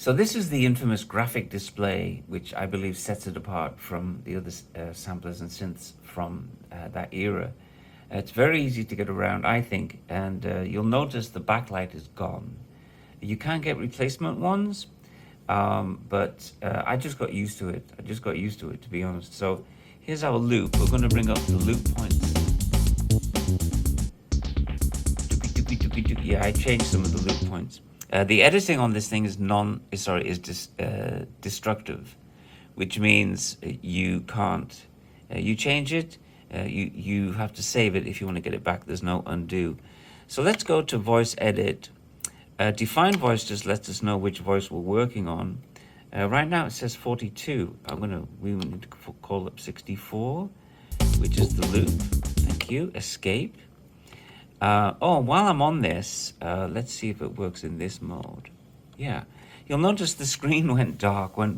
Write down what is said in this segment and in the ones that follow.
So this is the infamous graphic display, which I believe sets it apart from the other samplers and synths from that era. It's very easy to get around, I think, and you'll notice the backlight is gone. You can get replacement ones, but I just got used to it. To be honest. So here's our loop. We're going to bring up the loop points. Yeah, I changed some of the loop points. The editing on this thing is destructive, which means you can't. You change it, you have to save it if you want to get it back. There's no undo. So let's go to voice edit. Define voice just lets us know which voice we're working on. Right now it says 42. We need to call up 64, which is the loop. Thank you. Escape. While I'm on this, let's see if it works in this mode. Yeah, you'll notice the screen went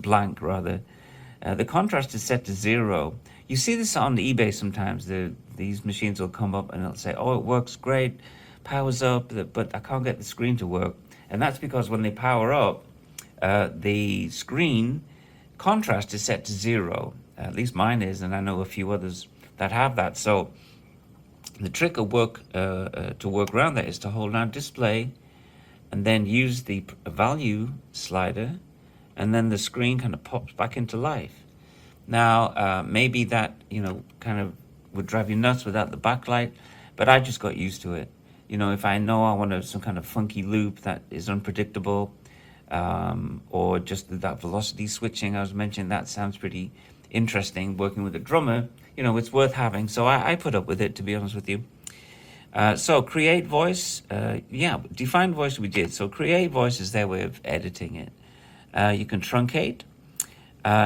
blank rather. The contrast is set to 0. You see this on eBay sometimes. These machines will come up and it'll say, oh, it works great, powers up, but I can't get the screen to work. And that's because when they power up, the screen contrast is set to 0. At least mine is, and I know a few others that have that. So the trick of to work around that is to hold down display and then use the value slider, and then the screen kind of pops back into life. Now, maybe that, kind of would drive you nuts without the backlight, but I just got used to it. If I know I want some kind of funky loop that is unpredictable, or just that velocity switching I was mentioning, that sounds pretty interesting working with a drummer, it's worth having. So I put up with it, to be honest with you. So create voice, define voice we did. So create voice is their way of editing it. You can truncate.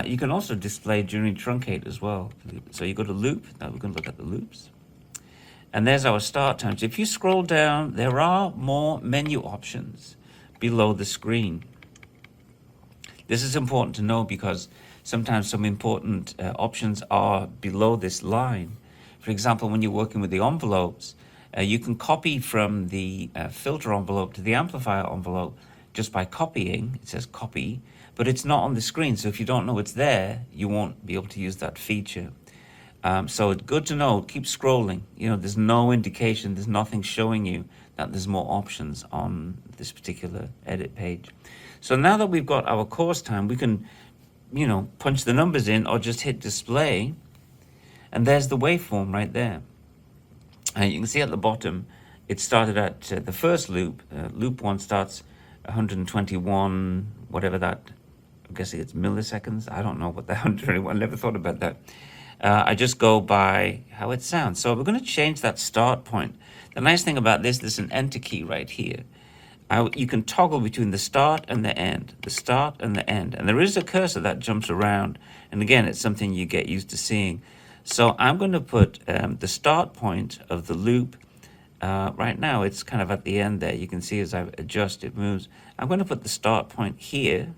You can also display during truncate as well. So you go to loop. Now we're going to look at the loops. And there's our start times. If you scroll down, there are more menu options below the screen. This is important to know because sometimes some important options are below this line. For example, when you're working with the envelopes, you can copy from the filter envelope to the amplifier envelope just by copying. It says copy, but it's not on the screen. So if you don't know it's there, you won't be able to use that feature. So it's good to know, keep scrolling. There's no indication, there's nothing showing you that there's more options on this particular edit page. So now that we've got our course time, we can punch the numbers in or just hit display, and there's the waveform right there. And you can see at the bottom, it started at the first loop. Loop 1 starts 121, whatever that, I'm guessing it's milliseconds. I don't know what that 121, I never thought about that. I just go by how it sounds. So we're going to change that start point. The nice thing about this, there's an enter key right here. You can toggle between the start and the end, and there is a cursor that jumps around, and again, it's something you get used to seeing. So I'm going to put the start point of the loop. Right now it's kind of at the end there. You can see as I adjust, it moves. I'm going to put the start point here,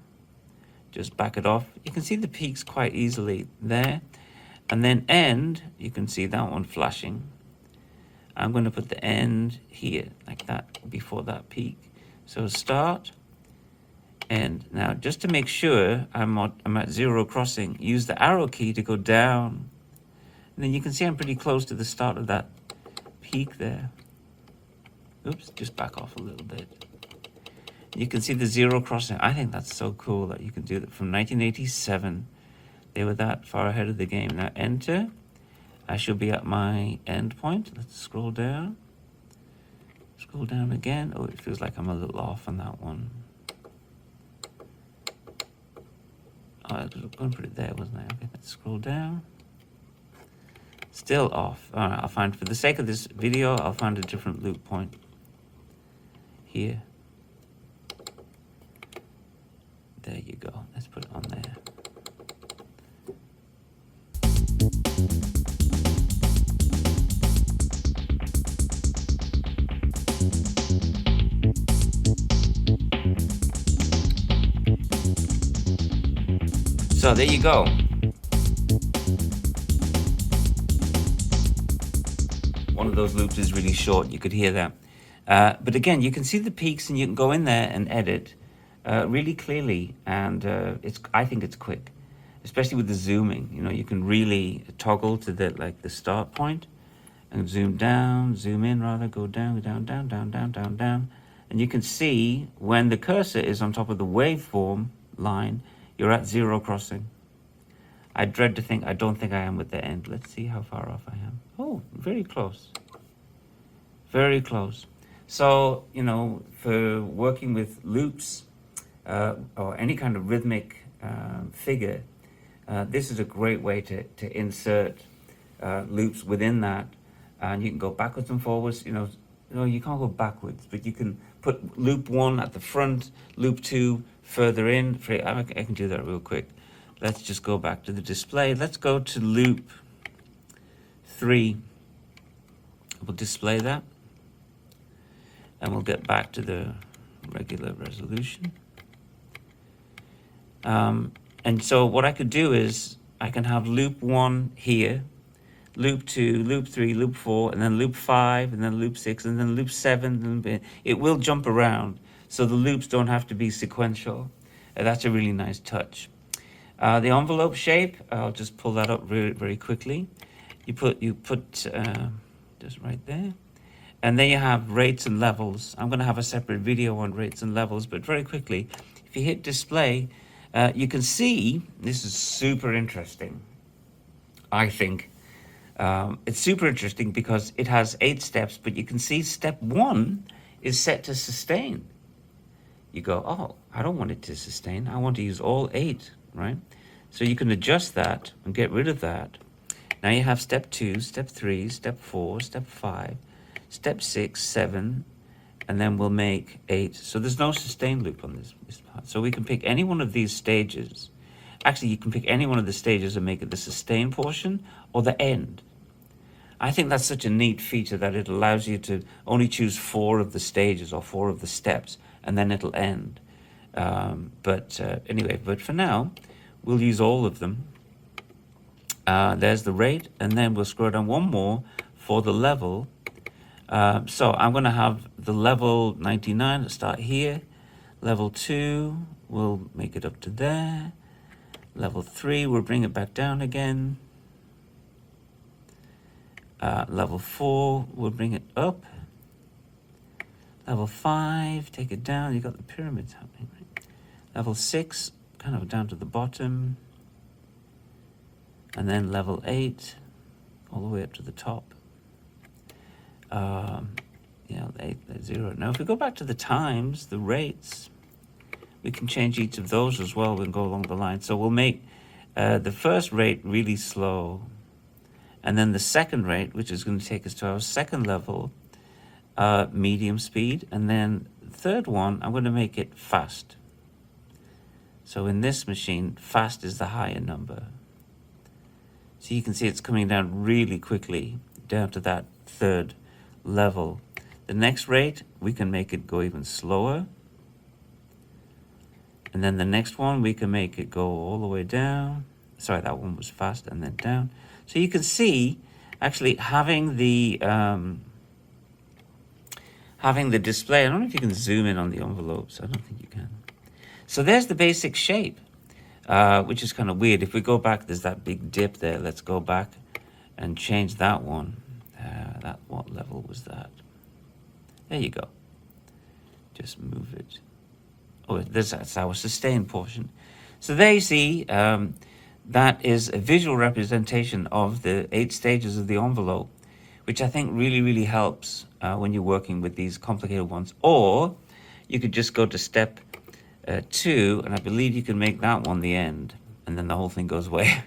just back it off. You can see the peaks quite easily there, and then end, you can see that one flashing. I'm going to put the end here, like that, before that peak. So start, end. Now, just to make sure I'm at zero crossing, use the arrow key to go down. And then you can see I'm pretty close to the start of that peak there. Oops, just back off a little bit. You can see the zero crossing. I think that's so cool that you can do that. From 1987, they were that far ahead of the game. Now, enter. I should be at my end point. Let's scroll down. Scroll down again. Oh, it feels like I'm a little off on that one. Oh, I was going to put it there, wasn't I? Okay, let's scroll down. Still off. All right, I'll find, for the sake of this video, I'll find a different loop point here. There you go. Let's put it on there. So there you go. One of those loops is really short. You could hear that. But again, you can see the peaks and you can go in there and edit. really clearly, and I think it's quick, especially with the zooming. You know, you can really toggle to the start point and zoom down, zoom in rather, go down, down, down, down, down, down, down. And you can see when the cursor is on top of the waveform line, you're at zero crossing. I dread to think, I don't think I am with the end. Let's see how far off I am. Oh, very close. Very close. So, you know, for working with loops or any kind of rhythmic figure, this is a great way to insert loops within that. And you can go backwards and forwards. You know, you can't go backwards, but you can put loop 1 at the front, loop 2 further in. I can do that real quick. Let's just go back to the display. Let's go to loop 3. We'll display that. And we'll get back to the regular resolution. And so what I could do is I can have loop 1 here, loop 2, loop 3, loop 4, and then loop 5, and then loop 6, and then loop 7. And it will jump around, so the loops don't have to be sequential. That's a really nice touch. The envelope shape, I'll just pull that up very, very quickly. You put just right there. And then you have rates and levels. I'm going to have a separate video on rates and levels, but very quickly, if you hit display, you can see, this is super interesting, I think. It's super interesting because it has 8 steps, but you can see step 1 is set to sustain. You go, oh, I don't want it to sustain. I want to use all 8, right? So you can adjust that and get rid of that. Now you have step 2, step 3, step 4, step 5, step 6, 7, and then we'll make 8. So there's no sustain loop on this part. So we can pick any one of these stages. Actually, you can pick any one of the stages and make it the sustain portion or the end. I think that's such a neat feature that it allows you to only choose 4 of the stages or 4 of the steps, and then it'll end. Anyway, but for now, we'll use all of them. There's the rate, and then we'll scroll down one more for the level. So I'm going to have the level 99 start here. Level 2, we'll make it up to there. Level 3, we'll bring it back down again. Level 4, we'll bring it up. Level 5, take it down. You got the pyramids happening, right? Level 6, kind of down to the bottom. And then level 8, all the way up to the top. Yeah, 0. Now, if we go back to the times, the rates, we can change each of those as well and go along the line. So we'll make the first rate really slow, and then the second rate, which is going to take us to our second level, medium speed, and then the third one, I'm going to make it fast. So in this machine, fast is the higher number. So you can see it's coming down really quickly, down to that third level. The next rate, we can make it go even slower. And then the next one, we can make it go all the way down. Sorry, that one was fast and then down. So you can see, actually, having the display, I don't know if you can zoom in on the envelopes. I don't think you can. So there's the basic shape, which is kind of weird. If we go back, there's that big dip there. Let's go back and change that one. What level was that? There you go. Just move it. Oh, that's our sustain portion. So there you see, that is a visual representation of the 8 stages of the envelope, which I think really, really helps when you're working with these complicated ones. Or you could just go to step 2, and I believe you can make that one the end, and then the whole thing goes away.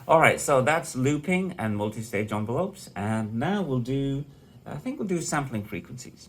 All right, so that's looping and multi-stage envelopes, and now I think we'll do sampling frequencies.